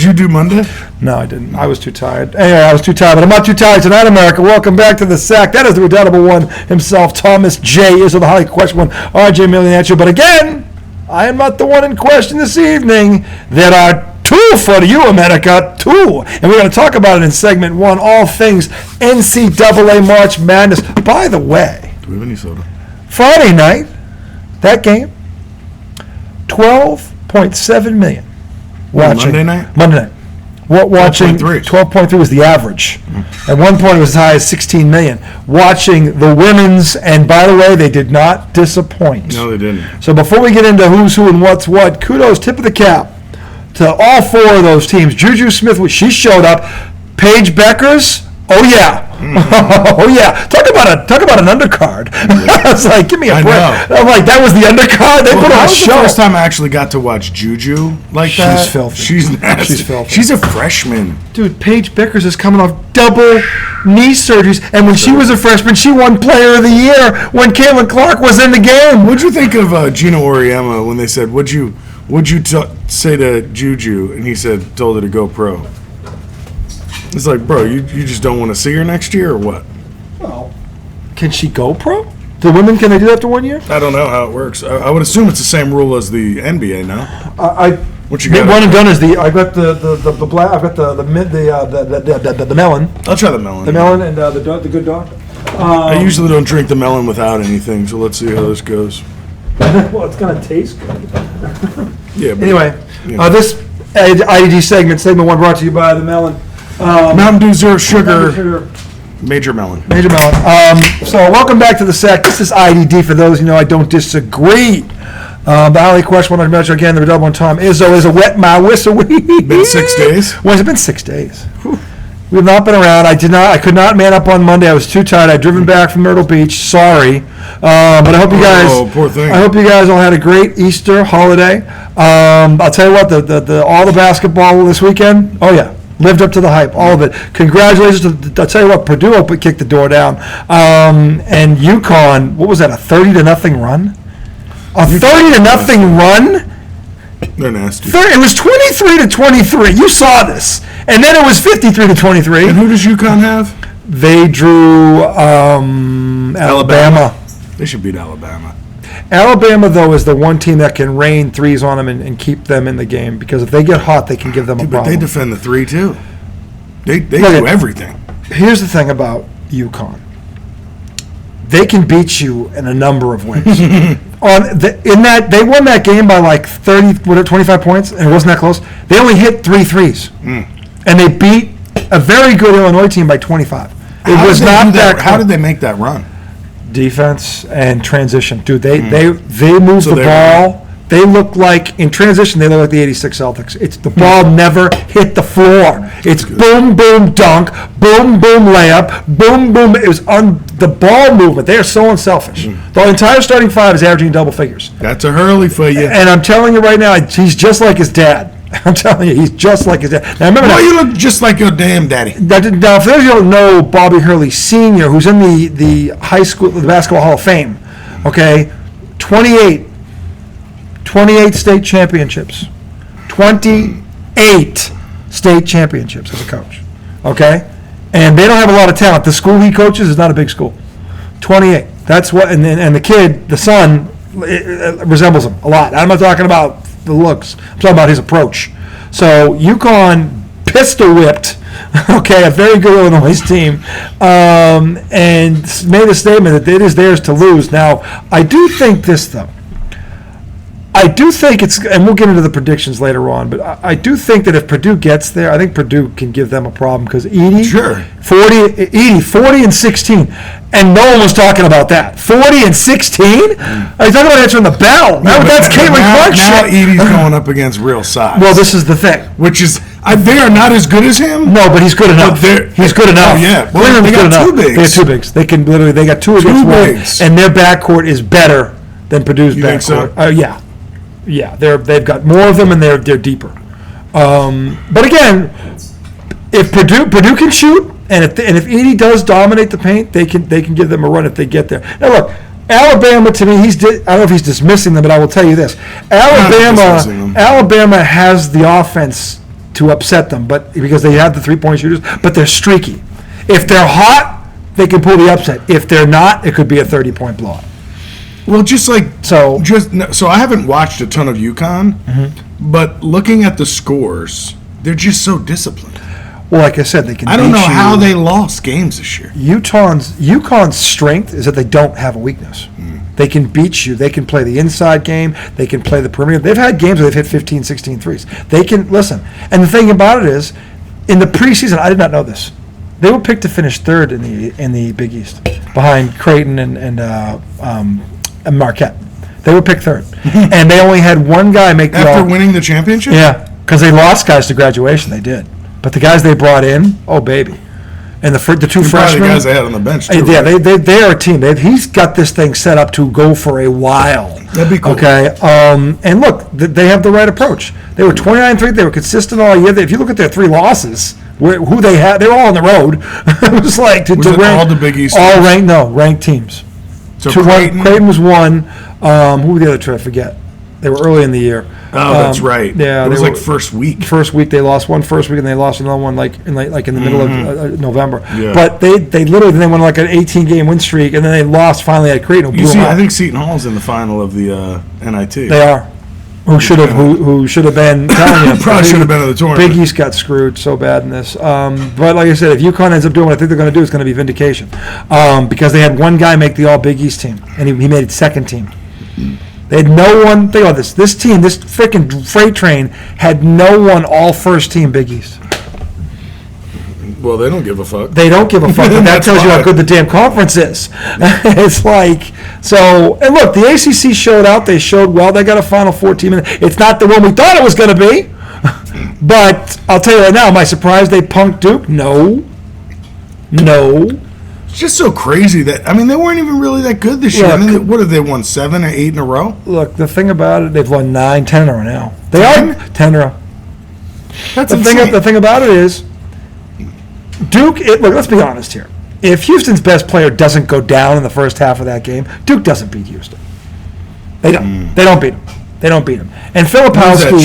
you do Monday? No, I didn't. I was too tired. Anyway, I was too tired, but I'm not too tired tonight, America. Welcome back to the sack. That is the redoubtable one himself, Thomas J. is the highly questioned one, RJ Miliancio. But again, I am not the one in question this evening. There are two for you, America. Two. And we're going to talk about it in segment one, all things NCAA March Madness. By the way, Do we have any soda? Friday night, that game, 12.7 million. Watching. Monday night? Monday night. Watching 12.3 was the average. At one point, it was as high as 16 million. Watching the women's, and by the way, they did not disappoint. No, they didn't. So before we get into who's who and what's what, kudos, tip of the cap to all four of those teams. Juju Smith, she showed up. Paige Beckers, oh yeah. Oh yeah, talk about an undercard. I was like, give me a break. I'm like, that was the undercard. They put on a that was show. the first time I actually got to watch Juju like that. She's filthy. She's nasty. She's filthy. She's a freshman. Dude, Paige Beckers is coming off double knee surgeries, and when she was a freshman, she won Player of the Year when Caitlin Clark was in the game. What'd you think of Gino Auriemma when they said, "What'd you say to Juju?" And he said, "Told her to go pro." It's like, bro, you just don't want to see her next year or what? Well, can she go pro? The women, can they do that after 1 year? I don't know how it works. I would assume it's the same rule as the NBA now. What you got? One and done is I got the black. I've got the melon. I'll try the melon. The melon and the good dog. I usually don't drink the melon without anything, so let's see how this goes. Well, it's gonna taste good. Yeah. But, Anyway, yeah. This IDG segment one brought to you by the melon. Mountain Dew Zero Sugar. Major melon. So welcome back to the sack. This is IDD for those I don't disagree. The highly questioned one measure again. The double one Tom Izzo is a wet my whistle. Been 6 days. Well, it's been 6 days. We have not been around. I could not man up on Monday. I was too tired. I'd driven back from Myrtle Beach. Sorry, but I hope you guys. Oh, poor thing. I hope you guys all had a great Easter holiday. I'll tell you what. All the basketball this weekend. Oh yeah. Lived up to the hype, all of it. Congratulations! I'll tell you what, Purdue kicked the door down, and Uconn. What was that? A 30-0 run? A 30-0 run? They're nasty. It was 23-23. You saw this, and then it was 53-23. And who does Uconn have? They drew Alabama. They should beat Alabama. Alabama, though, is the one team that can rain threes on them and keep them in the game, because if they get hot, they can give them a problem. But they defend the three, too. They do everything. Here's the thing about UConn. They can beat you in a number of ways. They won that game by like 25 points, and it wasn't that close. They only hit 3 threes. And they beat a very good Illinois team by 25. It was not that close. How did they make that run? Defense and transition, dude. They move the ball. They look like in transition. They look like the '86 Celtics. It's the ball never hit the floor. It's boom boom dunk, boom boom layup, boom boom. It was on the ball movement. They are so unselfish. The entire starting five is averaging double figures. That's a Hurley for you. And I'm telling you right now, he's just like his dad. I'm telling you, he's just like his dad. Now remember, you look just like your damn daddy. Now, for those of you who don't know Bobby Hurley Sr., who's in the high school, the Basketball Hall of Fame, okay, 28 state championships, 28 state championships as a coach, okay, and they don't have a lot of talent. The school he coaches is not a big school. 28. That's what, and the kid, the son, resembles him a lot. I'm not talking about the looks. I'm talking about his approach. So UConn pistol whipped, okay, a very good Illinois team, and made a statement that it is theirs to lose. Now, I do think this, though. I do think it's, and we'll get into the predictions later on, but I do think that if Purdue gets there, I think Purdue can give them a problem, because Edie, 40 and 16, and no one was talking about that. 40 and 16? Are you talking about answering the bell? That's Caitlin Clark shit. Now Edie's going up against real size. Well, this is the thing. Which is, they are not as good as him. No, but he's good enough. He's good enough. Oh, yeah. Well, they got two bigs. They got two bigs. They can literally, they got two against one, and their backcourt is better than Purdue's backcourt. So? Yeah. Yeah, they've got more of them, and they're deeper. But again, if Purdue can shoot, and if Edie does dominate the paint, they can give them a run if they get there. Now look, Alabama, to me, I don't know if he's dismissing them, but I will tell you this: Alabama has the offense to upset them, but because they have the 3-point shooters, but they're streaky. If they're hot, they can pull the upset. If they're not, it could be a 30-point blowout. Well, so I haven't watched a ton of UConn, Mm-hmm. but looking at the scores, they're just so disciplined. Well, like I said, they can. I don't know how they lost games this year. UConn's strength is that they don't have a weakness. They can beat you. They can play the inside game. They can play the perimeter. They've had games where they've hit 15, 16 threes. They can, listen. And the thing about it is, in the preseason, I did not know this. They were picked to finish third in the Big East, behind Creighton and Marquette. They were picked third. And they only had one guy make the After winning the championship? Yeah, because they lost guys to graduation. They did. But the guys they brought in, oh, baby. And the two freshmen. The guys they had on the bench, too. Yeah, right? they are a team. He's got this thing set up to go for a while. That'd be cool. Okay, and look, they have the right approach. They were 29-3. They were consistent all year. If you look at their 3 losses, who they had, they were all on the road. It was like was it rank, all the Big East all teams? ranked teams. So Creighton was one. Who were the other two? I forget. They were early in the year. Oh, that's right. Yeah, it was like first week. First week they lost one first week, and they lost another one like in the middle of November. Yeah. But they literally went on like an 18-game win streak, and then they lost finally at Creighton. I think Seton Hall's in the final of the NIT. They are. Who should have been telling you? Probably should have been in the tournament. Big East got screwed so bad in this. But like I said, if UConn ends up doing what I think they're going to do, it's going to be vindication. Because they had one guy make the All Big East team, and he made it second team. They had no one. Think about this. This team, this freaking freight train, had no one all first team Big East. Well, they don't give a fuck. They don't give a fuck. But that tells you how good the damn conference is. It's like, so, and look, the ACC showed out. They showed well. They got a Final Four team. It's not the one we thought it was going to be. But I'll tell you right now, am I surprised they punked Duke? No. It's just so crazy that, they weren't even really that good this year. Look, what have they won, 7 or 8 in a row? Look, the thing about it, they've won 9, 10 in a row now. They are 10 in a row. That's The thing about it is, Duke, look, let's be honest here. If Houston's best player doesn't go down in the first half of that game, Duke doesn't beat Houston. They don't. They don't beat him. And Filipowski,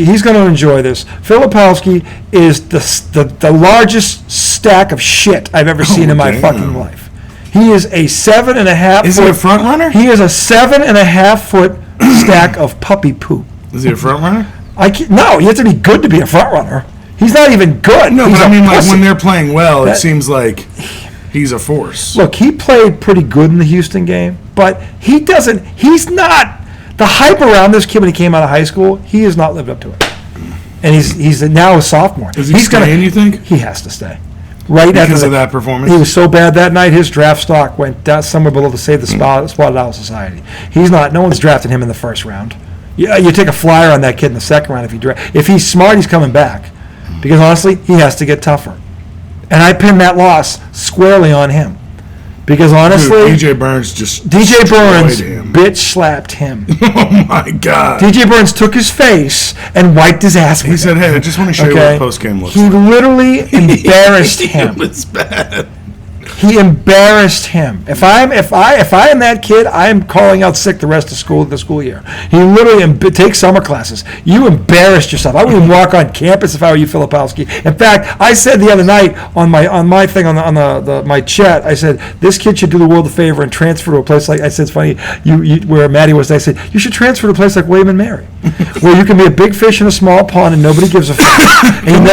he's going to enjoy this. Filipowski is the largest stack of shit I've ever seen in my fucking life. He is a 7.5. Is he a front runner? He is a 7.5 foot stack of puppy poo. Is he a front runner? No, you have to be good to be a front runner. He's not even good. No, he's but like when they're playing well, it seems like he's a force. Look, he played pretty good in the Houston game, but he's not, the hype around this kid when he came out of high school, he has not lived up to it. And he's now a sophomore. Is he staying, you think? He has to stay. Because of that performance? He was so bad that night, his draft stock went down somewhere below the Save the Spotted Owl Society. No one's drafting him in the first round. Yeah, you take a flyer on that kid in the second round if he's smart, he's coming back. Because honestly, he has to get tougher. And I pinned that loss squarely on him. Because honestly, DJ Burns bitch slapped him. Oh my God. DJ Burns took his face and wiped his ass with it. He said, "Hey, I just want to show you what the post game looks like." He literally embarrassed him. It was bad. He embarrassed him. If I am that kid, I am calling out sick the rest of the school year. He literally take summer classes. You embarrassed yourself. I wouldn't even walk on campus if I were you, Filipowski. In fact, I said the other night on my thing on my chat, I said this kid should do the world a favor and transfer to a place like, I said, it's funny, where Maddie was. I said you should transfer to a place like William and Mary, where you can be a big fish in a small pond and nobody gives a fuck. And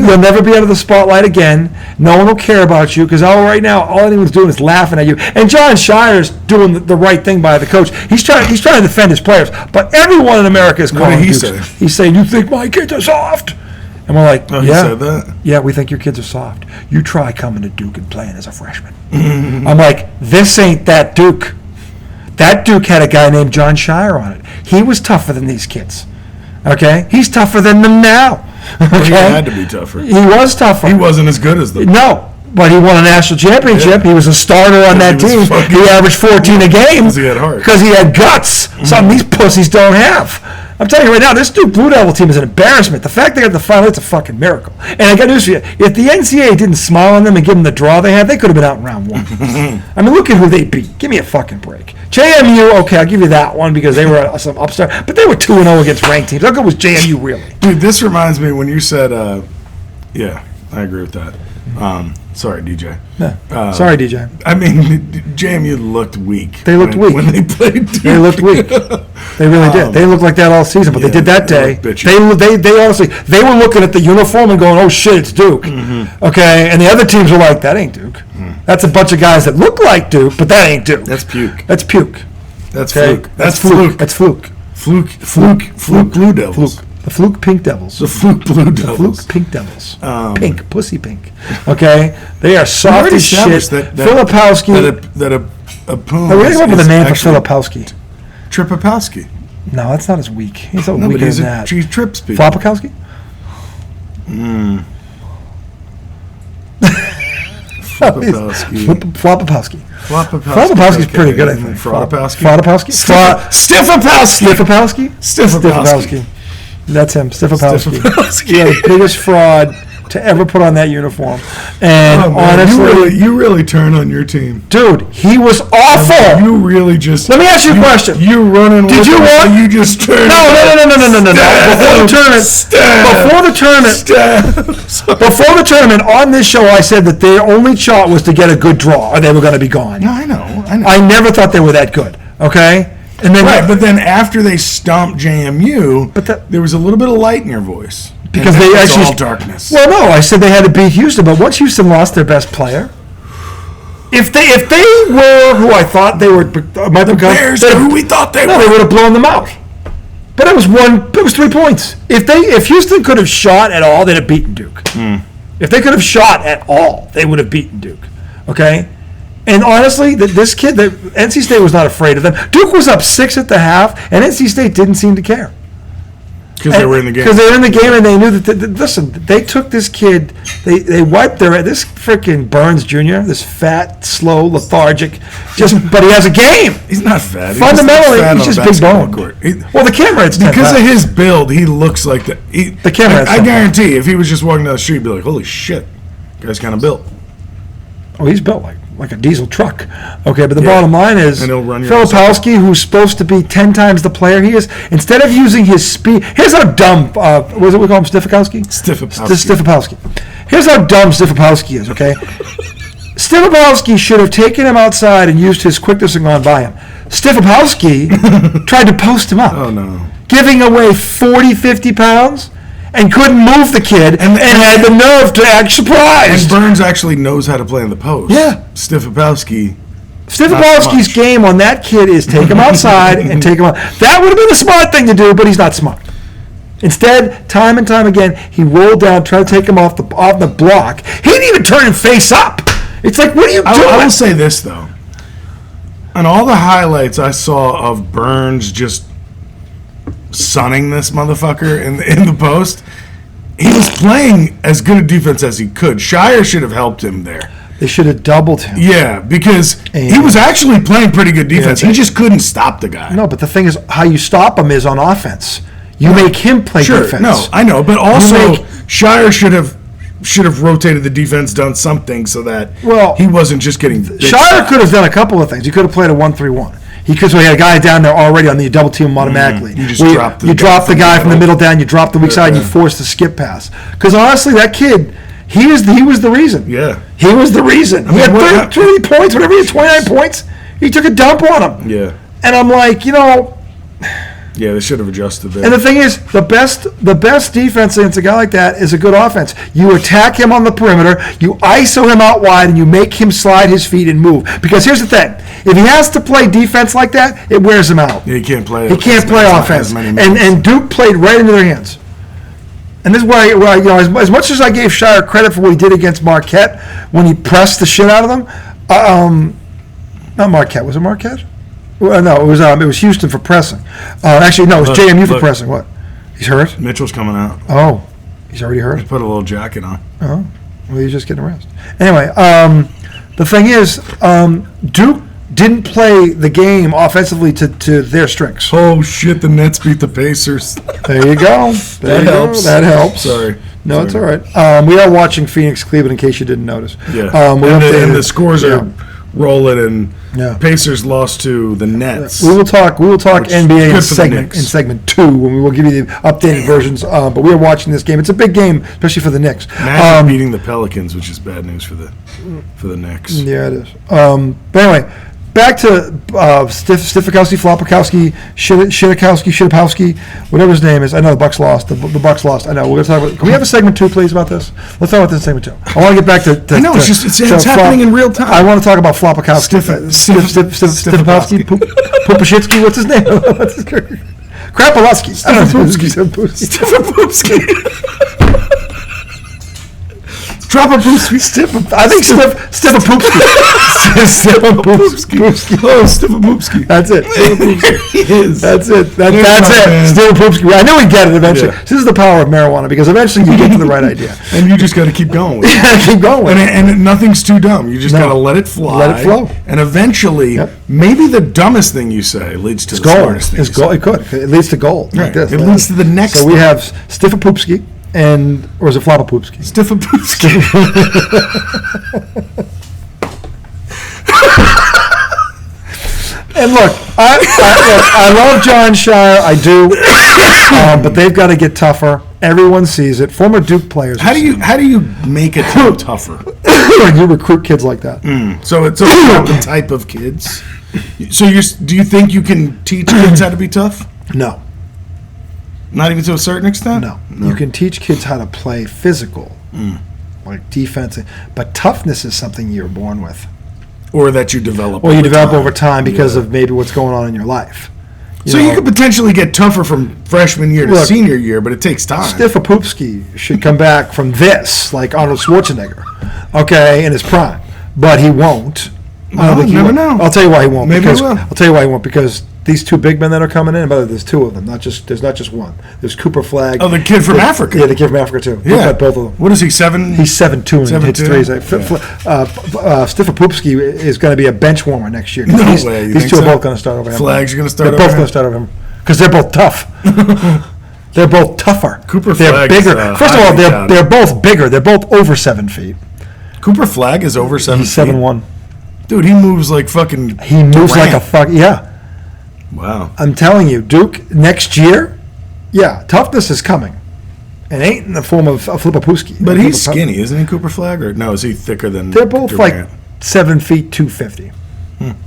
you'll never be out of the spotlight again. No one will care about you because right now, all anyone's doing is laughing at you. And John Shire's doing the right thing by the coach. He's trying to defend his players. But everyone in America is calling him Dukes. He's saying, "You think my kids are soft?" And we're like, "Yeah, he said that? Yeah, we think your kids are soft. You try coming to Duke and playing as a freshman." I'm like, this ain't that Duke. That Duke had a guy named John Shire on it. He was tougher than these kids. Okay, he's tougher than them now. Okay? He had to be tougher. He was tougher. He wasn't as good as them. No. But he won a national championship. Yeah. He was a starter on that team. He averaged 14 a game. Because he had heart. Because he had guts. Something these pussies don't have. I'm telling you right now, this Duke Blue Devil team is an embarrassment. The fact they got the final, it's a fucking miracle. And I got news for you. If the NCAA didn't smile on them and give them the draw they had, they could have been out in round 1. I mean, look at who they beat. Give me a fucking break. JMU, okay, I'll give you that one because they were some upstart, but they were 2-0 against ranked teams. How good was JMU really? Dude, this reminds me when you said, yeah, I agree with that. Sorry, DJ. Yeah. Sorry, DJ. I mean, JMU looked weak. They looked weak. When they played Duke. They looked weak. They really did. They looked like that all season, but they did that day. They honestly, they were looking at the uniform and going, oh shit, it's Duke. Mm-hmm. Okay, and the other teams were like, that ain't Duke. That's a bunch of guys that look like Duke, but that ain't Duke. That's puke. That's puke. That's fluke. That's fluke. That's fluke. Fluke Blue Devils. The Fluke Pink Devils. The Fluke Blue Devils. The Fluke Pink Devils. Pink. Pussy pink. Okay? They are soft as shit. Filipowski. That a poom. We're going to come up with a name for Filipowski. Tripopowski. No, that's not as weak. He's a weaker than that. He trips people. Flopakowski? Flopapowski. Flopapowski's pretty good, I think. Fraudapowski? Stifapoopski. That's him, Stifapoopski. Yeah, the biggest fraud to ever put on that uniform. And honestly, you really turn on your team, dude. He was awful. You really just. Let me ask you a question. You running? Did you want? You just turned. No. Before the tournament, on this show, I said that their only shot was to get a good draw, or they were going to be gone. No, I know. I never thought they were that good. Okay. And then but then after they stomped JMU, there was a little bit of light in your voice. Because they actually all darkness. Well, no, I said they had to beat Houston, but once Houston lost their best player, if they were who I thought they were, the Bears are who we thought they were, they would have blown them out. But it was 3 points. If Houston could have shot at all, they'd have beaten Duke. If they could have shot at all, they would have beaten Duke. Okay. And honestly, this kid, NC State was not afraid of them. Duke was up 6 at the half, and NC State didn't seem to care. Because they were in the game. Because they were in the game, and they knew that. Listen, they took this kid. They wiped this freaking Burns Jr. This fat, slow, lethargic. But he has a game. He's not fat. Fundamentally, he's just big boned. Well, the camera. It's because of his build. He looks like the camera. I guarantee, if he was just walking down the street, he'd be like, "Holy shit, guy's kind of built." Oh, he's built like a diesel truck. Okay, but the bottom line is Filipowski, who's supposed to be 10 times the player he is, instead of using his speed, here's how dumb, what is it we call him, Stifapoopski? Stifapoopski. Here's how dumb Stifapoopski is, okay? Stifapoopski should have taken him outside and used his quickness and gone by him. Stifapoopski tried to post him up. Oh, no. Giving away 40, 50 pounds. And couldn't move the kid, and had the nerve to act surprised. And Burns actually knows how to play in the post. Yeah. Stifapoopski's game on that kid is take him outside and take him out. That would have been a smart thing to do, but he's not smart. Instead, time and time again, he rolled down, tried to take him off the block. He didn't even turn and face up. It's like, what are you doing? I will say this, though. On all the highlights I saw of Burns just sunning this motherfucker in the post, he was playing as good a defense as he could. Shire should have helped him there. They should have doubled him. Yeah, because he was actually playing pretty good defense. He just couldn't stop the guy. No, but the thing is, how you stop him is on offense. You make him play defense. No, I know, but also Shire should have rotated the defense, done something so that he wasn't just getting. Shire could have done a couple of things. He could have played a 1-3-1. He had a guy down there already on the double team him automatically. You just drop the guy from the middle down, you drop the weak side, and you force the skip pass. Because honestly, that kid, he was the reason. Yeah. He was the reason. He had 30 points, whatever he had, 29 points. He took a dump on him. Yeah. And I'm like, yeah, they should have adjusted there. And the thing is, the best defense against a guy like that is a good offense. You attack him on the perimeter, you ISO him out wide, and you make him slide his feet and move. Because here's the thing: if he has to play defense like that, it wears him out. Yeah, he can't play. He can't play offense. And Duke played right into their hands. And this is why as much as I gave Shire credit for what he did against Marquette when he pressed the shit out of them, not Marquette. Was it Marquette? Well, no, it was Houston for pressing. Actually, no, it was JMU for pressing. What? He's hurt? Mitchell's coming out. Oh, he's already hurt? He put a little jacket on. Oh, well, he's just getting a rest. Anyway, the thing is, Duke didn't play the game offensively to their strengths. Oh shit! The Nets beat the Pacers. There you go. There you go. helps. That helps. Sorry. No, it's all right. We are watching Phoenix, Cleveland, in case you didn't notice. Yeah. And the scores are rolling, and Yeah. Pacers lost to the Nets. We will talk NBA good in for the Knicks. segment 2 when we will give you the updated versions. But we are watching this game. It's a big game, especially for the Knicks. Magic beating the Pelicans, which is bad news for the Knicks. Yeah, it is. But anyway, back to Stifapoopski, Flopakowski, Shitakowski, whatever his name is. I know the Bucks lost. The Bucks lost. I know. We're going to talk about. Can we have a segment 2, please, about this? Let's talk about this in segment 2. I want to get back to. I know, it's happening in real time. I want to talk about Flopakowski. Stifapoopski, Pupashitsky. What's his name? What's his Krapalowski. Stifapoopski. Stifapoopski. I think Stifapoopski. Stifapoopski. Oh, Stifapoopski. That's it. He is. That's it. That's it. Stifapoopski. I knew we'd get it eventually. Yeah. This is the power of marijuana, because eventually you get to the right idea. And you just got to keep going with it. You gotta keep going with it. And nothing's too dumb. You just No. got to let it fly. Let it flow. And eventually, Yep. maybe the dumbest thing you say leads to the Gold. smartest thing It's you gold. say. It could. It leads to gold. Like Right. this. It leads to the next So we thing. have Stifapoopski or is it Flopapoopski? Stifapoopski. And look, I love John Shire. I do, but they've got to get tougher. Everyone sees it. Former Duke players. How do you make a team tougher? you recruit kids like that? So it's about the type of kids. So do you think you can teach kids how to be tough? No, Not even to a certain extent? no. You can teach kids how to play physical, like defense, but toughness is something you're born with, Or that you develop or you develop time. over time because Yeah. of maybe what's going on in your life. So you could potentially get tougher from freshman year to Look, senior year, but it takes time. Stifapoopski should come back from this like Arnold Schwarzenegger, okay, in his prime, but he won't. I don't think he never will. know. I'll tell you why he won't. Maybe because, he will. I'll tell you why he won't, because these two big men that are coming in, but there's two of them. There's not just one. There's Cooper Flagg. Oh, the kid from Africa. Yeah, the kid from Africa too. Look Yeah. at both of them. What is he, 7? He's 7'2" and hits 7'2"? threes. Stifapoopski is going to be a bench warmer next year. No these, way. You These think two so? are both going to start over him. Flagg's going to start They're over both him? going to start over him because they're both tough. They're both tougher. Cooper they're Flagg's, bigger. First of all, highly touted. they're both bigger. They're both over 7 feet. Cooper Flagg is over 7 He's feet. 7'1". Dude, he moves like fucking He moves like a Durant. fuck. Yeah, Wow. I'm telling you, Duke next year. Yeah, toughness is coming, and ain't in the form of Flipapoopski. But he's skinny, isn't he, Cooper Flagg? Or no, is he thicker than They're both Durant? like 7 feet 250,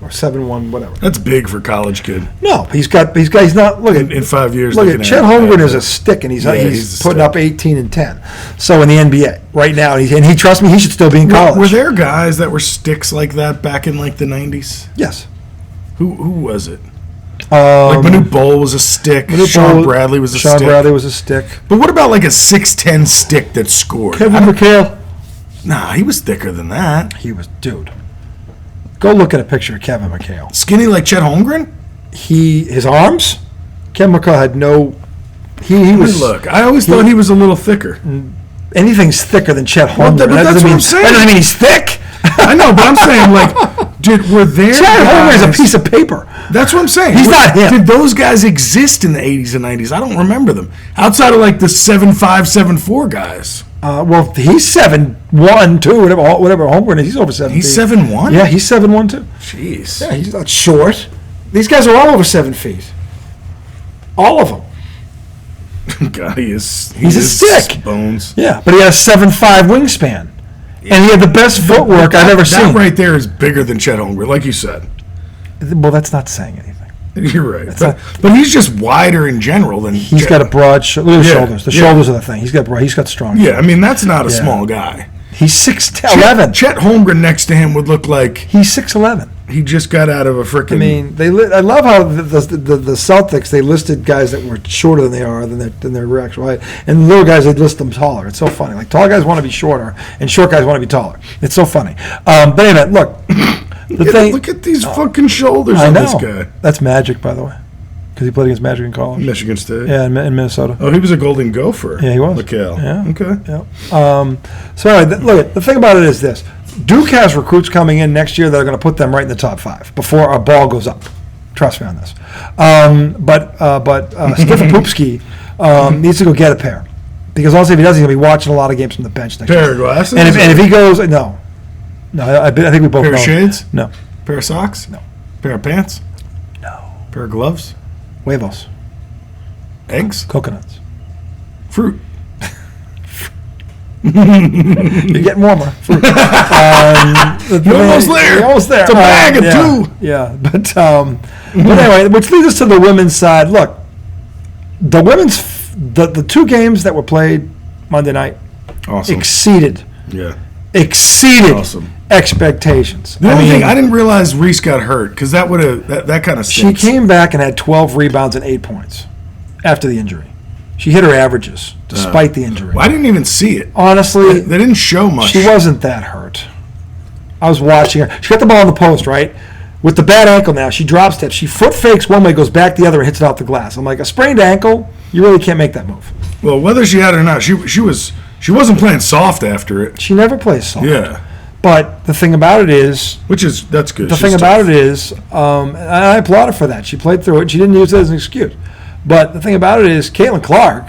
or 7'1", whatever. That's big for a college kid. No, he's not. Look at In 5 years. Look they at can Chet have- Holmgren is a stick, and he's Yeah, he's a putting stick. up 18 and 10. So in the NBA right now, and he trusts me, he should still be in college. Were there guys that were sticks like that back in like the 90s? Yes. Who was it? Like Manu Bol was a stick. Sean Bradley was a stick. Sean Bradley was a stick. But what about like a 6'10" stick that scored? Kevin McHale. Nah, he was thicker than that. He was, dude. Go look at a picture of Kevin McHale. Skinny like Chet Holmgren? His arms. Kevin McHale had no. He was. Look, I always thought he was a little thicker. Anything's thicker than Chet Well, Holmgren. but That that's doesn't what mean- I'm saying. That doesn't mean he's thick. I know, but I'm saying like, dude, were there Chet Holmgren is a guys- piece of paper. That's what I'm saying. He's not him. Did those guys exist in the 80s and 90s? I don't remember them. Outside of like the 7'5", 7'4" guys. Well, he's 7'1", too. Whatever Holmgren is, he's over 7 He's feet. 7'1"? Yeah, he's 7'1", too. Jeez. Yeah, he's not short. These guys are all over 7 feet. All of them. God, he's a stick. Bones. Yeah, but he had a 7'5" wingspan. And he had the best footwork I've ever seen. That right there is bigger than Chet Holmgren, like you said. Well, that's not saying anything. You're right. But he's just wider in general than He's Chet. got a broad look at his Yeah, shoulders. The yeah. shoulders are the thing. He's got strong. Yeah, I mean, that's not a Yeah. small guy. He's 6'11". Chet Holmgren next to him would look like He's 6'11". he just got out of a freaking... I mean, I love how the Celtics, they listed guys that were shorter than they are than their actual height, and the little guys, they list them taller. It's so funny. Like, tall guys want to be shorter, and short guys want to be taller. It's so funny. But anyway, look, look at these fucking shoulders I on know this guy. that's Magic, by the way, because he played against Magic in college. Michigan State. Yeah, in Minnesota. Oh, he was a Golden Gopher. Yeah, he was. McHale. Yeah. Okay. Yeah. So anyway, look, the thing about it is this: Duke has recruits coming in next year that are going to put them right in the top 5 before our ball goes up. Trust me on this. But Stifapoopski needs to go get a pair. Because also if he does, he's going to be watching a lot of games from the bench next year. Pair of glasses? And if he goes, no. I think we both know. Pair of shades? No. Pair of socks? No. Pair of pants? No. Pair of gloves? Huevos. Eggs? Coconuts. Fruit? You're getting warmer. Fruit. You're almost there. You're almost there. It's a bag of two. Yeah. But anyway, which leads us to the women's side. Look, the women's, the 2 games that were played Monday night exceeded Awesome. expectations. The only thing, I didn't realize Reese got hurt because that would have that kind of stinks. She came back and had 12 rebounds and 8 points after the injury. She hit her averages despite the injury. Well, I didn't even see it. Honestly, they didn't show much. She wasn't that hurt. I was watching her. She got the ball in the post, right? With the bad ankle now, she drop steps. She foot fakes one way, goes back the other, and hits it off the glass. I'm like, a sprained ankle, you really can't make that move. Well, whether she had it or not, she wasn't playing soft after it. She never plays soft. Yeah. But the thing about it is... That's good. The thing about it is, and I applaud her for that. She played through it. She didn't use it as an excuse. But the thing about it is, Caitlin Clark,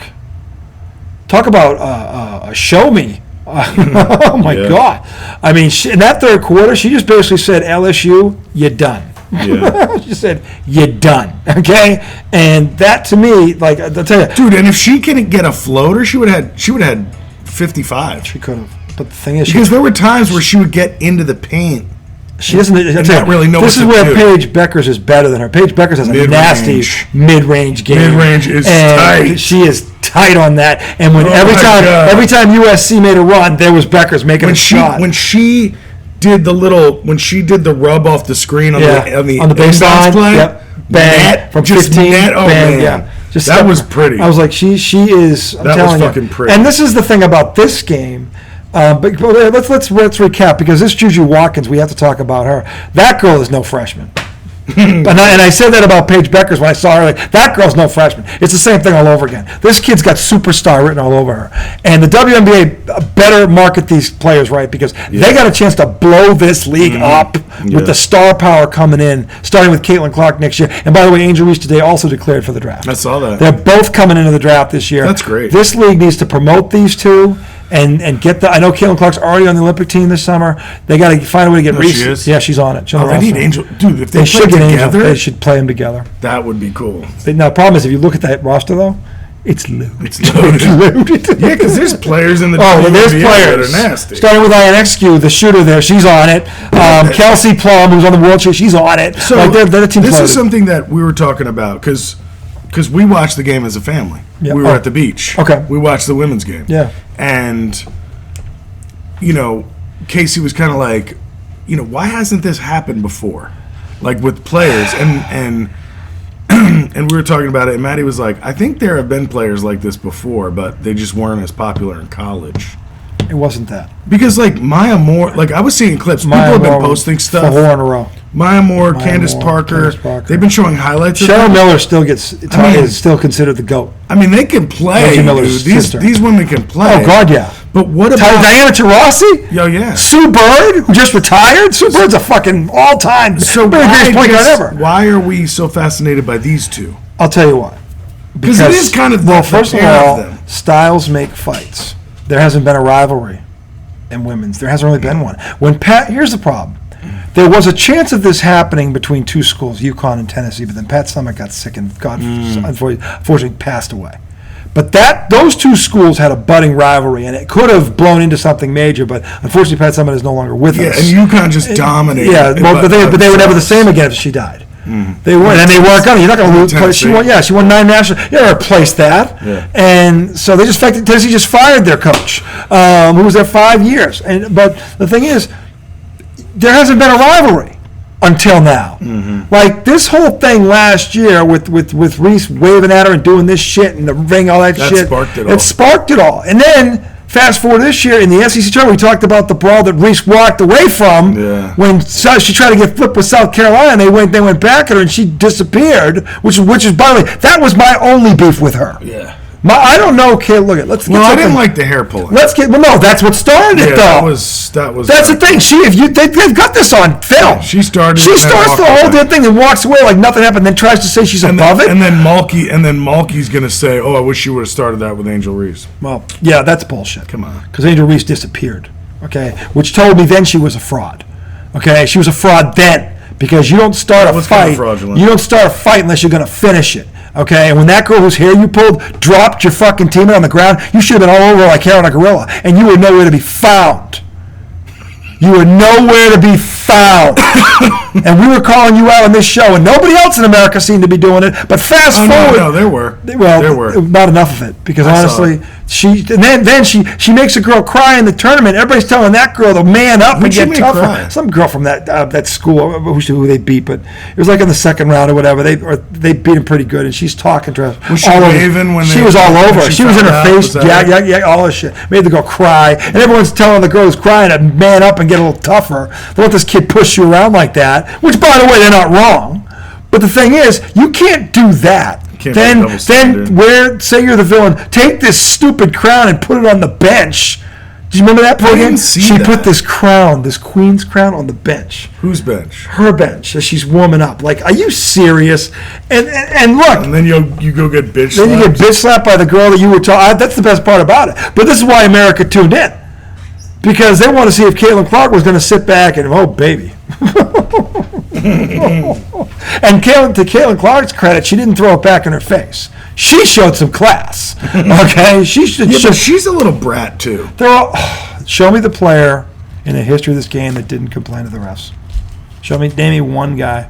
talk about a show me. Oh, my God. I mean, in that third quarter, she just basically said, LSU, you're done. Yeah. She said, you're done. Okay? And that, to me, like, I'll tell you. Dude, and if she couldn't get a floater, she would have had 55. She could have. But the thing is... Because there were times where she would get into the paint. She doesn't really know this what is to where do. Paige Beckers is better than her. Paige Beckers has a nasty mid-range game. Mid-range is tight. She is tight on that. And when every time USC made a run, there was Beckers making a shot. When she did the rub off the screen on the baseline play, bang, from 15, net, bang, man. yeah. That was pretty. I was like, she is. I'm telling you, fucking pretty. And this is the thing about this game. But let's recap, because this Juju Watkins, we have to talk about her. That girl is no freshman. And I said that about Paige Beckers when I saw her. Like, that girl's no freshman. It's the same thing all over again. This kid's got superstar written all over her. And the WNBA better market these players right, because they got a chance to blow this league up with the star power coming in, starting with Caitlin Clark next year. And by the way, Angel Reese today also declared for the draft. I saw that. They're both coming into the draft this year. That's great. This league needs to promote these two. And get the. I know Caitlin Clark's already on the Olympic team this summer. They got to find a way to get Reese. She is? Yeah, she's on it. They need Angel. Dude, if they play should get together, Angel. They should play them together. That would be cool. Now, the problem is, if you look at that roster, though, it's loaded. It's loaded. Yeah, because there's players in the there's players that are nasty. Starting with INXQ, the shooter there, she's on it. Kelsey Plum, who's on the World Series, she's on it. So they're team this loaded. is something that we were talking about because we watched the game as a family. Yeah. We were at the beach. Okay. We watched the women's game. Yeah. And Casey was kind of like, why hasn't this happened before? Like with players, and we were talking about it, and Maddie was like, I think there have been players like this before, but they just weren't as popular in college. It wasn't that. Because Maya Moore, I was seeing clips. People have been posting stuff. 4 in a row. Maya Moore, Candace Parker. They've been showing highlights. Cheryl Miller still is still considered the GOAT. I mean, they can play. These women can play. Oh God, yeah. But what about Diana Taurasi? Yo, yeah. Sue Bird, who just retired. Sue Bird's a fucking all-time greatest point guard ever. Why are we so fascinated by these two? I'll tell you why. Because it is kind of first of all, styles make fights. There hasn't been a rivalry in women's. There hasn't really been one. Here's the problem. There was a chance of this happening between two schools, Uconn and Tennessee, but then Pat Summitt got sick and unfortunately passed away. But those two schools had a budding rivalry, and it could have blown into something major. But unfortunately, Pat Summitt is no longer with us. Yeah, and UConn just dominated. Yeah, but they were never the same again if she died. They weren't, and they weren't going to. You're not going to lose. She won 9 national. You never replace that. Yeah. And so Tennessee just fired their coach, who was there 5 years. But the thing is, there hasn't been a rivalry until now. Mm-hmm. Like this whole thing last year with Reese waving at her and doing this shit and the ring, all that shit. It sparked it all. And then fast forward this year in the SEC tournament, we talked about the brawl that Reese walked away from when she tried to get flipped with South Carolina. And they went back at her and she disappeared. Which is by the way, that was my only beef with her. Yeah. I don't know, Kate. Look at let's. Well, get I didn't something- like the hair pulling. No, that's what started it, Yeah, though. that was. That's the thing. They've got this on film. She started. She and then starts walked the whole away. damn thing and walks away like nothing happened. Then tries to say she's above it. And then Malky's gonna say, "Oh, I wish you would have started that with Angel Reese." Well, yeah, that's bullshit. Come on. Because Angel Reese disappeared. Okay, which told me then she was a fraud. Okay, she was a fraud then because you don't start a was kinda fight. fraudulent. You don't start a fight unless you're going to finish it. Okay, and when that girl whose hair you pulled dropped your fucking teammate on the ground, you should have been all over like hair on a gorilla, and you were nowhere to be found. You were nowhere to be found. And we were calling you out on this show, and nobody else in America seemed to be doing it. But fast forward. No, there were. Well, there were. not enough of it because I saw honestly, then she makes a girl cry in the tournament. Everybody's telling that girl to man up and Who'd she get make tougher. cry? Some girl from that school who they beat, but it was like in the second round or whatever. They beat him pretty good, and she's talking to her. Was she all over. waving when she they- was all when over. she She was in found her out? face. Was that Yeah, all this shit. Made the girl cry, and everyone's telling the girl who's crying to man up and get a little tougher. Don't let this kid push you around like that. Which, by the way, they're not wrong. But the thing is, you can't do that. Can't be a double standard. Say you're the villain, take this stupid crown and put it on the bench. Do you remember that I program? didn't see She that. put this crown, this queen's crown, on the bench. Whose bench? Her bench, as she's warming up. Like, are you serious? And look, And then you go get bitch. then you get slapped? bitch slapped by the girl that you were talking. That's the best part about it. But this is why America tuned in, because they want to see if Caitlin Clark was going to sit back and baby. And to Caitlin Clark's credit, she didn't throw it back in her face. She showed some class. Okay, she should. Yeah, but she's a little brat too. Show me the player in the history of this game that didn't complain to the refs. Name me one guy.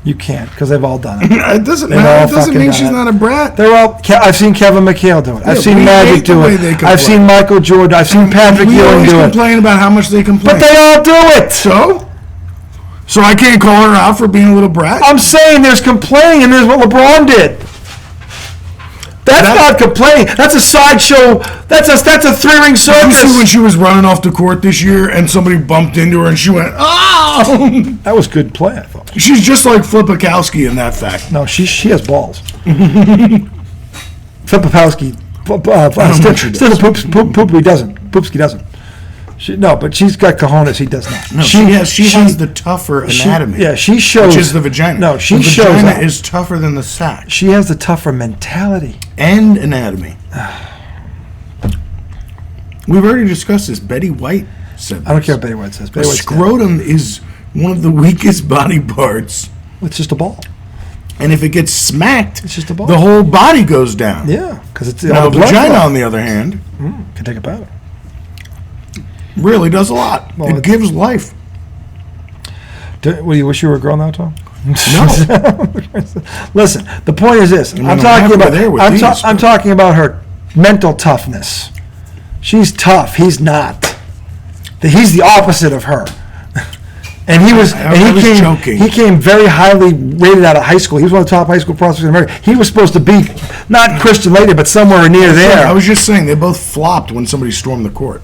You can't, because they've all done it. It doesn't They've matter. all It doesn't fucking mean done she's it. not a brat. I've seen Kevin McHale do it. I've seen we Magic hate the do way it. they I've complain. seen Michael Jordan. I've seen Patrick We Ewing always do it. complain about how much they complain. But they all do it. So I can't call her out for being a little brat. I'm saying there's complaining, and there's what LeBron did. That's not complaining. That's a sideshow. That's a three-ring Did you see when circus. she was running off the court this year and somebody bumped into her and she went, "Oh!" That was good play, I thought. She's just like Flipakowski in that fact. No, she has balls. Filipowski, Stifapoopski doesn't. Poopski doesn't. But she's got cojones. He does not. No, she has the tougher anatomy. She shows. Which is the vagina. No, she the shows. vagina Up. is tougher than the sack. She has the tougher mentality. And anatomy. We've already discussed this. Betty White said this. I don't care what Betty White says. The scrotum is one of the weakest body parts. It's just a ball. And if it gets smacked, It's just a ball. the whole body goes down. Yeah, because it's Now, all the blood vagina, flow. on the other hand, Can take a batter. really does a lot. Well, it gives life. What, you wish you were a girl now, Tom? No. Listen, the point is this. mean, I'm I'm talking halfway about. there with I'm, these, I'm but- talking about her mental toughness. She's tough. He's not. He's the opposite of her. And he was. I was joking. He came very highly rated out of high school. He was one of the top high school prospects in America. He was supposed to be not Christian Lady, but somewhere near there. I was just saying, they both flopped when somebody stormed the court.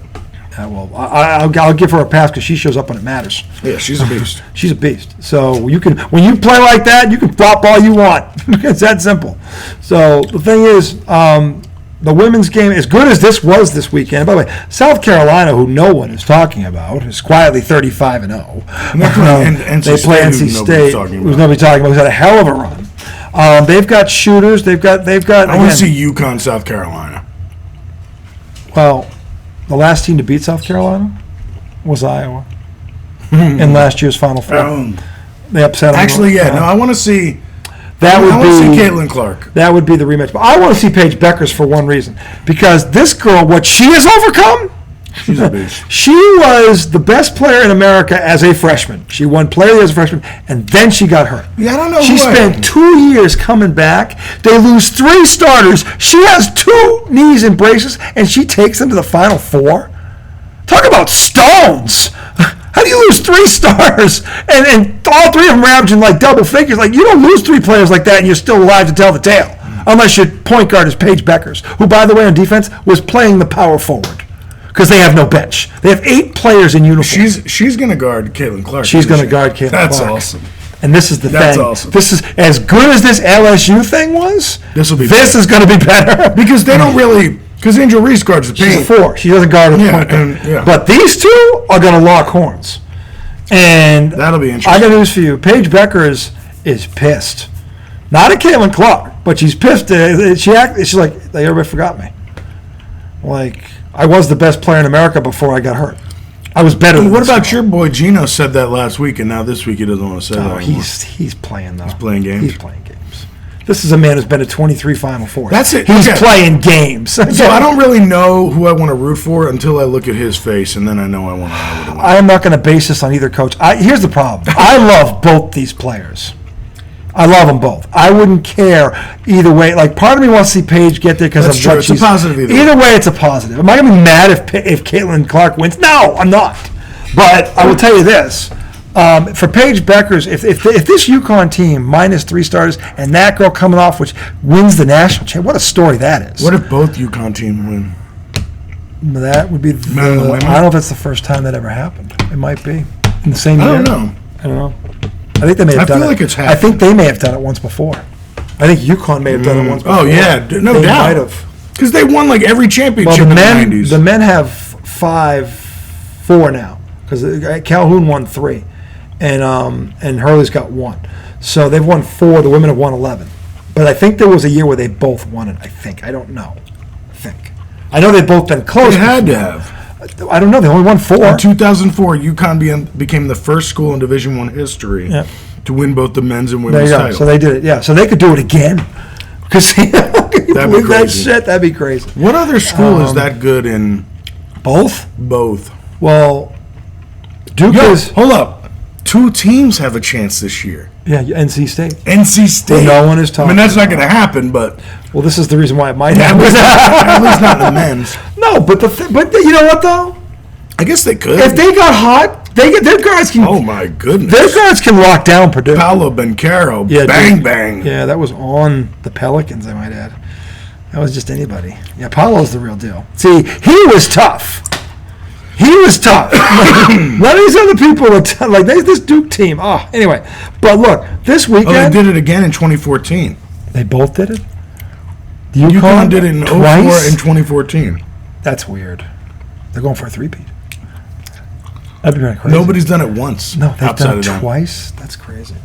Yeah, well, I'll give her a pass because she shows up when it matters. Yeah, she's a beast. She's a beast. So you can, when you play like that, you can flop all you want. It's that simple. So the thing is, the women's game, as good as this was this weekend. By the way, South Carolina, who no one is talking about, is quietly 35-0. And They play NC NC State, State, who's nobody talking about. Who's had a hell of a run. They've got shooters. They've got. I want to see Uconn, South Carolina. Well, the last team to beat South Carolina was Iowa in last year's Final Four. They upset them. Actually, yeah. No, I want to see. That I would want to see be Caitlin Clark. That would be the rematch. But I want to see Paige Beckers for one reason, because this girl, what she has overcome. She's a beast. She was the best player in America as a freshman. She won Player of the Year as a freshman, and then she got hurt. Yeah, I don't know. She spent 2 years coming back. They lose 3 starters. She has 2 knees and braces, and she takes them to the Final Four. Talk about stones. How do you lose 3 stars and all 3 of them are averaging like double figures? Like, you don't lose 3 players like that and you're still alive to tell the tale. Unless your point guard is Paige Beckers, who, by the way, on defense was playing the power forward because they have no bench. They have 8 players in uniform. She's going to guard Caitlin Clark. She's going to guard Caitlin Clark. That's awesome. And this is the That's thing. awesome. This is as good as this LSU thing was. This will be. This is going to be better because they don't really. Because Angel Reese guards the paint. She's a 4. She doesn't guard at the point guard. Yeah. But these two are going to lock horns. And that'll be interesting. I got news for you. Paige Becker is pissed. Not at Caitlin Clark, but she's pissed. She's like, everybody forgot me. Like, I was the best player in America before I got hurt. I was better than what about your boy Gino said that last week, and now this week he doesn't want to say that anymore. He's playing, though. He's playing games? He's playing games. This is a man who's been to 23 Final Fours. That's it. He's playing games. So I don't really know who I want to root for until I look at his face, and then I know I want to know. I am not going to base this on either coach. Here's the problem. I love both these players. I love them both. I wouldn't care either way. Like, part of me wants to see Paige get there because of true. what It's she's... a positive either way, it's a positive. Am I going to be mad if Caitlin Clark wins? No, I'm not. But I will tell you this. For Paige Beckers, if this Uconn team, minus 3 starters, and that girl coming off, which wins the national championship, what a story that is. What if both Uconn teams win? That would be... I don't know if that's the first time that ever happened. It might be. In the same year. I don't know. I don't know. I think they may have done it. I feel like it's happened. I think they may have done it once before. I think UConn may have done it once before. Oh, yeah. No they doubt. Might have. Because they won like every championship Well, in the 90s. The men have 5-4 now. Because Calhoun won 3. And Hurley's got 1. So they've won 4. The women have won 11. But I think there was a year where they both won it, I think. I don't know. I know they've both been close. They had to have. I don't know. They only won 4. In 2004, UConn became the first school in Division I history to win both the men's and women's titles. So they did it. Yeah. So they could do it again. Because that'd be crazy. That shit, that'd be crazy. What other school is that good in both? Both. Well, Duke is. Hold up. 2 teams have a chance this year. Yeah, NC State. NC State. Well, no one is talking. I mean, that's not going to happen, but. Well, this is the reason why it might happen. At least not the men's. No, but you know what though? I guess they could. If they got hot, their guys can. Oh my goodness! Their guys can lock down Purdue. Paolo Bencaro, bang. Yeah, that was on the Pelicans, I might add. That was just anybody. Yeah, Paolo's the real deal. See, he was tough. None of these other people are like this Duke team. Oh, anyway. But look, this weekend. Oh, they did it again in 2014. They both did it? UConn did it in 2004 and 2014. That's weird. They're going for a 3-peat. That'd be kind of crazy. Nobody's done it once. No, they've done it twice. That's crazy.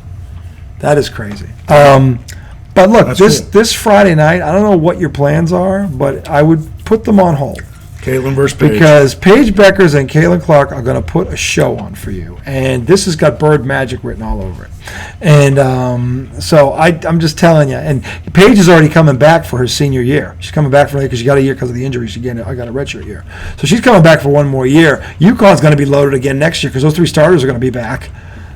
That is crazy. But look, this Friday night, I don't know what your plans are, but I would put them on hold. Caitlin versus Paige. Because Paige Beckers and Caitlin Clark are going to put a show on for you. And this has got Bird Magic written all over it. And so I'm just telling you. And Paige is already coming back for her senior year. She's coming back because she got a year because of the injury. I got a redshirt year. So she's coming back for one more year. UConn's going to be loaded again next year because those 3 starters are going to be back.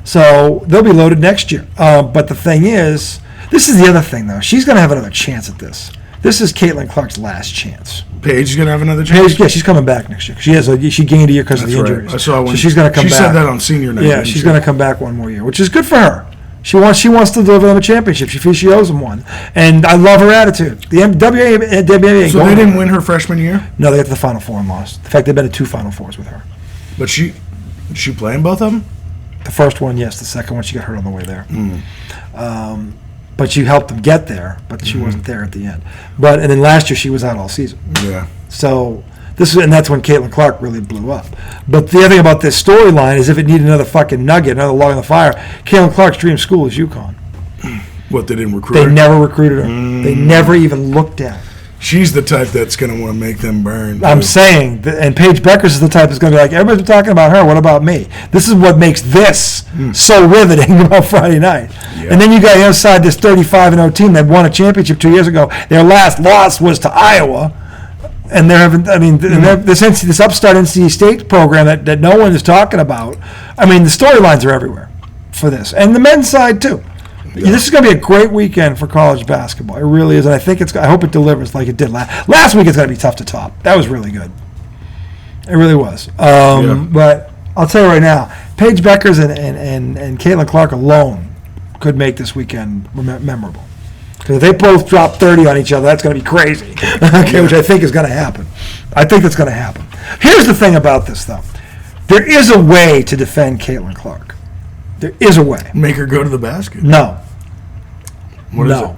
So they'll be loaded next year. But the thing is, this is the other thing, though. She's going to have another chance at this. This is Caitlin Clark's last chance. Paige is going to have another chance? Paige, yeah, she's coming back next year. She gained a year because of the injuries. I saw so she's going to come back. She said that on senior night. Yeah, she's going to come back one more year, which is good for her. She wants to deliver them a championship. She feels she owes them one. And I love her attitude. The WNBA. So they didn't win her freshman year? No, they got to the Final Four and lost. In fact, they've been to 2 Final Fours with her. But she playing both of them? The first one, yes. The second one, she got hurt on the way there. But she helped them get there, but she wasn't there at the end. And then last year she was out all season. Yeah. So that's when Caitlin Clark really blew up. But the other thing about this storyline is if it needed another fucking nugget, another log in the fire, Caitlin Clark's dream school is UConn. What, they didn't recruit her? They never recruited her. They never even looked at her. She's the type that's going to want to make them burn. I'm saying, and Paige Beckers is the type that's going to be like, everybody's been talking about her, what about me? This is what makes this so riveting about Friday night. Yeah. And then you got the other side, this 35-0 team that won a championship 2 years ago. Their last loss was to Iowa. And they're having, this upstart NC State program that no one is talking about. I mean, the storylines are everywhere for this. And the men's side, too. Yeah. This is going to be a great weekend for college basketball. It really is, and I hope it delivers like it did last week. It's going to be tough to top. That was really good. It really was. But I'll tell you right now, Paige Beckers and Caitlin Clark alone could make this weekend memorable. Because if they both drop 30 on each other, that's going to be crazy. Which I think is going to happen. I think that's going to happen. Here's the thing about this, though. There is a way to defend Caitlin Clark. There is a way. Make her go to the basket. No. What is it?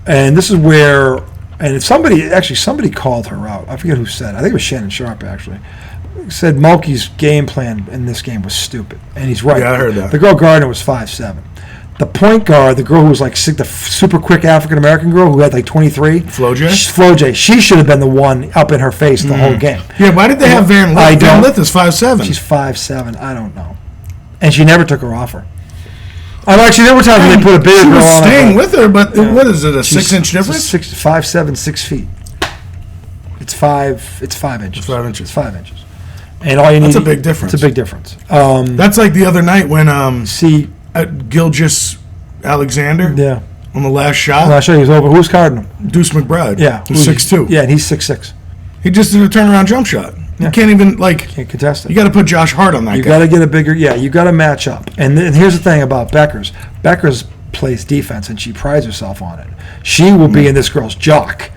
And this is where, and if somebody called her out. I forget who said it. I think it was Shannon Sharp, actually. Said Mulkey's game plan in this game was stupid. And he's right. Yeah, I heard that. The girl Gardner was 5'7". The point guard, the girl who was like the super quick African-American girl who had like 23. Flo-J. She should have been the one up in her face the whole game. Yeah, why did they have Van Lith? Van Lith is 5'7". She's 5'7". I don't know. And she never took her off her. Actually, there were times when they put a bigger girl on her. She was staying with her, but what is it, a 6-inch difference? 5'7", 6 feet. It's 5 inches. It's 5 inches. It's 5 inches. And all you need... That's a big difference. It's a big difference. That's like the other night when Gilgeous Alexander on the last shot. Last shot, he was over. Who's guarding him? Deuce McBride. Yeah. Who's 6'2". Yeah, and he's 6'6". He just did a turnaround jump shot. You can't even, Can't contest it. You got to put Josh Hart on that guy. You got to get a bigger... Yeah, you got to match up. And here's the thing about Beckers. Beckers plays defense, and she prides herself on it. She will be in this girl's jock.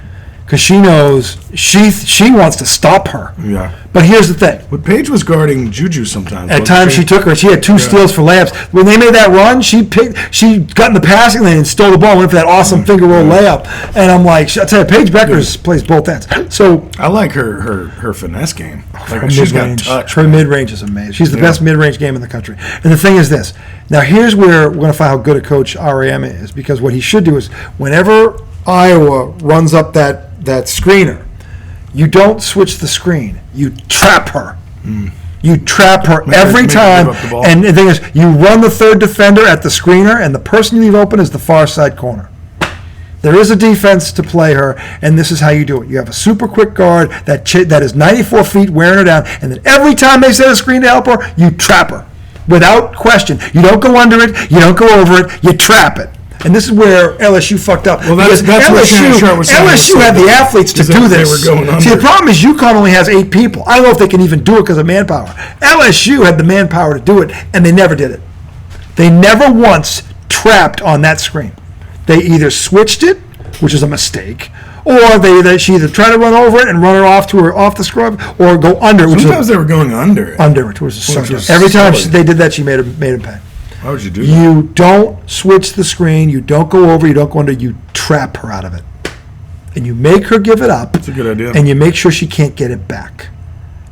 Because she knows she wants to stop her. Yeah. But here's the thing. But Paige was guarding Juju sometimes. At times she took her. She had 2 steals for layups. When they made that run, she got in the passing lane and stole the ball, went for that awesome finger roll layup. And I'm like, I'll tell you, Paige Beckers plays both ends. So I like her finesse game. She's got touch. Her mid-range is amazing. She's the best mid-range game in the country. And the thing is this. Now here's where we're going to find how good a coach RAM is, because what he should do is whenever Iowa runs up that screener, you don't switch the screen. You trap her. You trap her every time. And the thing is, you run the third defender at the screener, and the person you leave open is the far side corner. There is a defense to play her, and this is how you do it. You have a super quick guard that is 94 feet wearing her down, and then every time they set a screen to help her, you trap her. Without question. You don't go under it. You don't go over it. You trap it. And this is where LSU fucked up. Well, that's what Shannon Sharp was saying. LSU had the athletes to do this. They were going under. See, the problem is UConn only has 8 people. I don't know if they can even do it because of manpower. LSU had the manpower to do it, and they never did it. They never once trapped on that screen. They either switched it, which is a mistake, or she either tried to run over it and run her off the scrub, or go under it. Sometimes they were going under it. Under it, which was so good. Every time they did that, she made him pay. Why would you do that? You don't switch the screen. You don't go over. You don't go under. You trap her out of it. And you make her give it up. That's a good idea. And you make sure she can't get it back.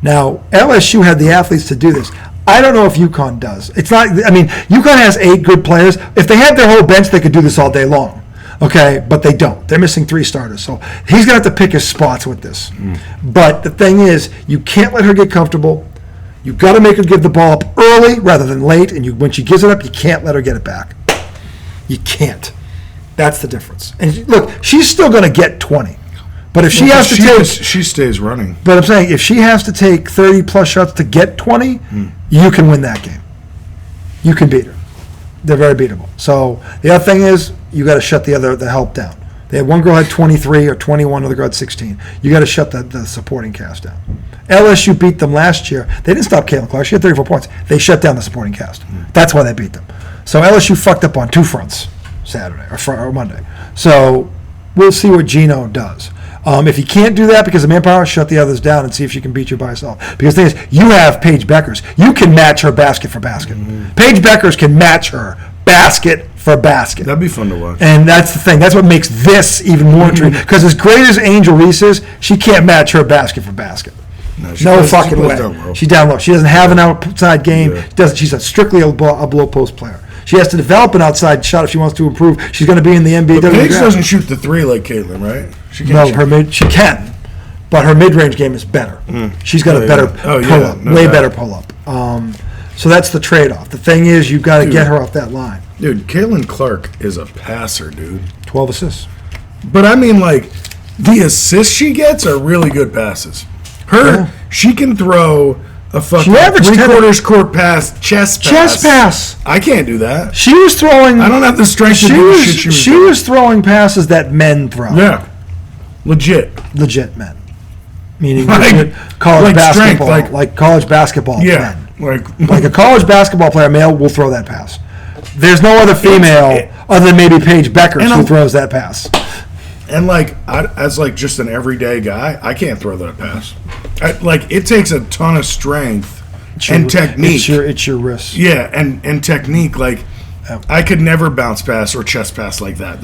Now, LSU had the athletes to do this. I don't know if UConn does. It's not. I mean, UConn has 8 good players. If they had their whole bench, they could do this all day long. Okay, but they don't. They're missing 3 starters. So he's going to have to pick his spots with this. But the thing is, you can't let her get comfortable. You've got to make her give the ball up early rather than late, and when she gives it up, you can't let her get it back. You can't. That's the difference. And look, she's still going to get 20. But if she stays running. But I'm saying, if she has to take 30-plus shots to get 20, you can win that game. You can beat her. They're very beatable. So the other thing is, you got to shut the help down. They had one girl had 23 or 21, other girl had 16. You got to shut the supporting cast down. LSU beat them last year. They didn't stop Caitlin Clark. She had 34 points. They shut down the supporting cast. That's why they beat them. So LSU fucked up on 2 fronts Saturday or Monday. So we'll see what Gino does. If he can't do that because of manpower, shut the others down and see if she can beat you by herself. Because the thing is, you have Paige Beckers. You can match her basket for basket. Paige Beckers can match her basket for basket. That'd be fun to watch. And that's the thing. That's what makes this even more intriguing. Because as great as Angel Reese is, she can't match her basket for basket. No fucking way. She's down low. She doesn't have an outside game. Yeah. She's strictly a below post player. She has to develop an outside shot if she wants to improve. She's going to be in the NBA. But Paige doesn't shoot the 3 like Caitlin, right? She can, but her mid-range game is better. She's got a better pull-up, better pull-up. So that's the trade-off. The thing is, you've got to get her off that line. Dude, Caitlin Clark is a passer, dude. 12 assists. But I mean, like, the assists she gets are really good passes. She can throw a fucking 3/4 court pass, chest pass. I can't do that. She was throwing. I don't have the strength to do the shit she was throwing passes that men throw. Yeah, legit men, meaning college basketball, like college basketball men. Like a college basketball player, male, will throw that pass. There's no other female other than maybe Paige Beckers who throws that pass. And as just an everyday guy, I can't throw that pass. It takes a ton of strength and technique. It's your wrist. Yeah, and technique. Like, I could never bounce pass or chest pass like that.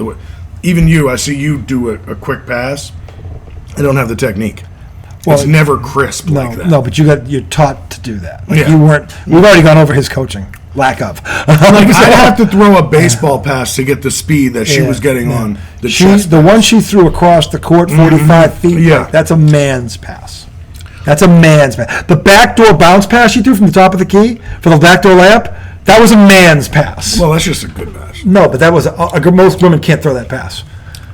Even you, I see you do a quick pass. I don't have the technique. Well, it's never crisp like that. No, but you're taught to do that. Like yeah. We've already gone over his coaching. Lack of. Like I have to throw a baseball pass to get the speed that she was getting on the chest. The one she threw across the court 45 feet, yeah. That's a man's pass. That's a man's pass. The backdoor bounce pass she threw from the top of the key for the backdoor layup, that was a man's pass. Well, that's just a good pass. No, but that was most women can't throw that pass.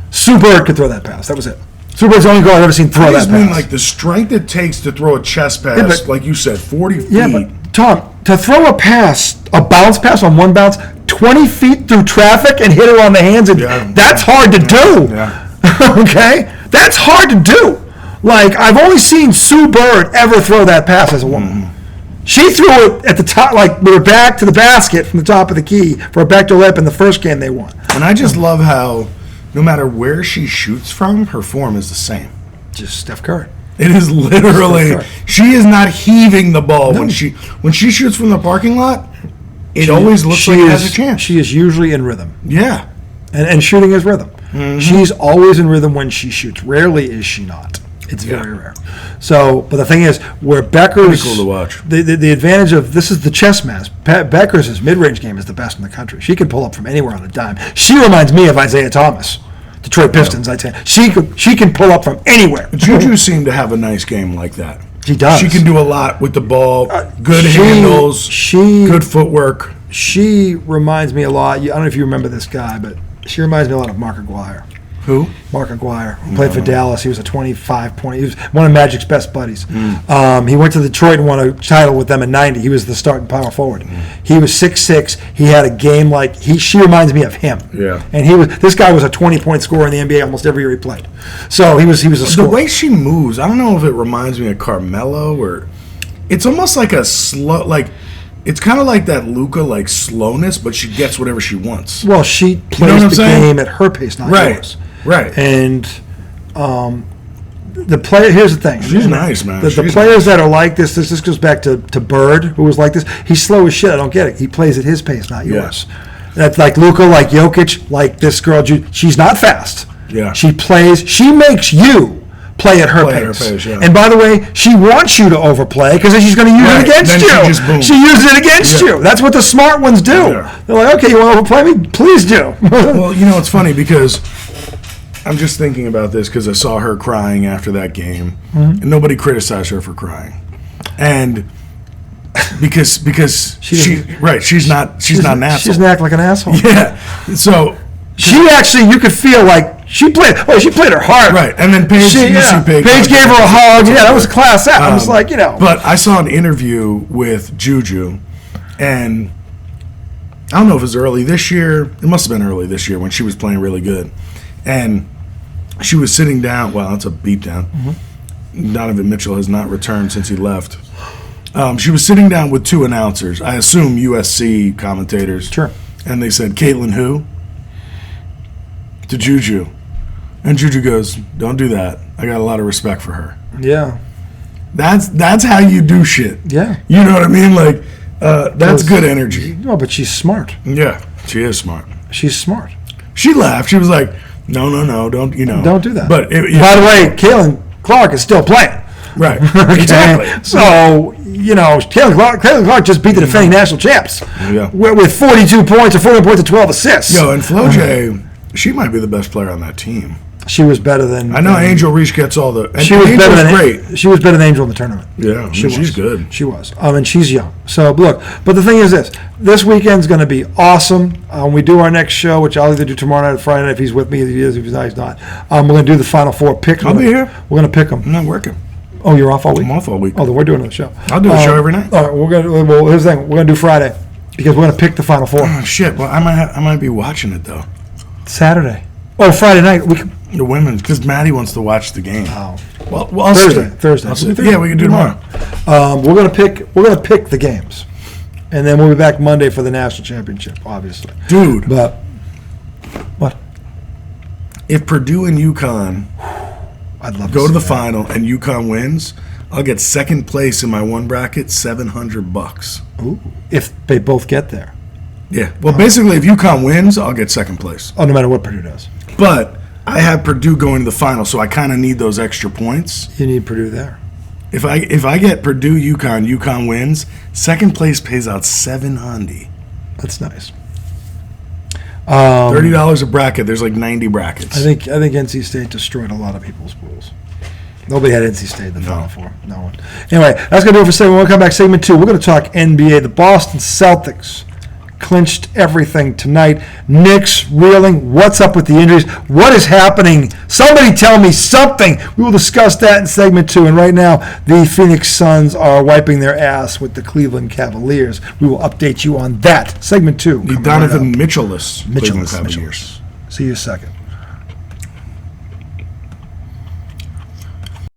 Sue Bird could throw that pass. That was it. Sue Bird's the only girl I've ever seen throw that pass. I mean, like the strength it takes to throw a chest pass, like you said, 40 feet. Yeah, but Tom, to throw a bounce pass on one bounce, 20 feet through traffic and hit her on the hands, that's hard to do. Yeah. Okay? That's hard to do. Like, I've only seen Sue Bird ever throw that pass as a woman. Mm-hmm. She threw it at the top, like with her back to the basket from the top of the key for a backdoor layup in the first game they won. And I just love how no matter where she shoots from, her form is the same. Just Steph Curry. It is literally, she is not heaving the ball. No. When she shoots from the parking lot, it always looks like it has a chance. She is usually in rhythm. Yeah. And shooting is rhythm. Mm-hmm. She's always in rhythm when she shoots. Rarely is she not. It's very rare. So, but the thing is, where Becker's... Pretty cool to watch. The advantage of... This is the chess match. Becker's mid-range game is the best in the country. She can pull up from anywhere on a dime. She reminds me of Isaiah Thomas. Detroit Pistons, I'd say. She can pull up from anywhere. Juju seemed to have a nice game like that. She does. She can do a lot with the ball. Good handles. Good footwork. She reminds me a lot. I don't know if you remember this guy, but she reminds me a lot of Mark Aguirre. Who? Mark Aguirre, who played for Dallas. He was a 25-point. He was one of Magic's best buddies. He went to Detroit and won a title with them in '90. He was the starting power forward. He was 6'6". He had a game like she reminds me of him. Yeah. And this guy was a 20-point scorer in the NBA almost every year he played. So he was a scorer. The way she moves, I don't know if it reminds me of Carmelo or it's almost like a slow it's kind of like that Luka slowness, but she gets whatever she wants. Well, she plays the game at her pace, not yours. Right. And the player. Here's the thing. She's nice, man. The players that are like this goes back to Bird, who was like this. He's slow as shit. I don't get it. He plays at his pace, not yours. That's like Luka, like Jokic, like this girl. She's not fast. Yeah. She makes you play at her pace. And by the way, she wants you to overplay because then she's going to use it against you. She uses it against you. That's what the smart ones do. Yeah. They're like, okay, you want to overplay me? Please do. Well, it's funny because I'm just thinking about this because I saw her crying after that game, and nobody criticized her for crying, and because she's not an asshole. She doesn't act like an asshole. Yeah. So she actually, you could feel like she played her heart. Right, and then Paige gave her a hug. Yeah, that was a class act. I was like, But I saw an interview with Juju, and I don't know if it was early this year. It must have been early this year when she was playing really good. And she was sitting down. Well, that's a beat down. Mm-hmm. Donovan Mitchell has not returned since he left. She was sitting down with two announcers, I assume USC commentators. Sure. And they said, Caitlin who? To Juju. And Juju goes, don't do that. I got a lot of respect for her. Yeah. That's how you do shit. Yeah. You know what I mean? Like, that's good energy. No, but she's smart. Yeah, she is smart. She's smart. She laughed. She was like, no, don't do that. But by the way, Caitlin Clark is still playing. Right. Okay? Exactly. So, Caitlin Clark just beat the defending national champs. Yeah. With 42 points or 40 points and 12 assists. And Flo J, she might be the best player on that team. She was better than... I know Angel Reese gets all the... She was better than great. She was better than Angel in the tournament. Yeah, she's good. She was. And she's young. So, look, but the thing is this weekend's going to be awesome. When we do our next show, which I'll either do tomorrow night or Friday night if he's with me, if he is, if he's not, he's not. We're going to do the Final Four picks. I'll be here. We're going to pick them. I'm not working. Oh, you're off all week? I'm off all week. Oh, then we're doing another show. I'll do a show every night. All right, here's the thing. We're going to do Friday because we're going to pick the Final Four. Oh, shit. Well, I might be watching it, though. Saturday. Oh, Friday night. The women's, because Maddie wants to watch the game. Oh. Well, Thursday. Yeah, we can do tomorrow. We're gonna pick the games, and then we'll be back Monday for the national championship, obviously. Dude. But what? If Purdue and UConn I'd love go to the final and UConn wins, I'll get second place in my one bracket, $700. Ooh, if they both get there. Yeah. Well, basically, if UConn wins, I'll get second place. Oh, no matter what Purdue does. But I have Purdue going to the final, so I kind of need those extra points. You need Purdue there. If I get Purdue, UConn wins, second place pays out $700. That's nice. $30 a bracket. There's like 90 brackets. I think NC State destroyed a lot of people's pools. Nobody had NC State in the Final Four. No one. Anyway, that's going to do it for segment one. We'll come back segment two. We're going to talk NBA. The Boston Celtics clinched everything tonight. Knicks reeling. What's up with the injuries? What is happening? Somebody tell me something. We will discuss that in segment two. And right now, the Phoenix Suns are wiping their ass with the Cleveland Cavaliers. We will update you on that. Segment two. The Donovan Mitchell-less Cleveland Mitchell. Cavaliers. See you in a second.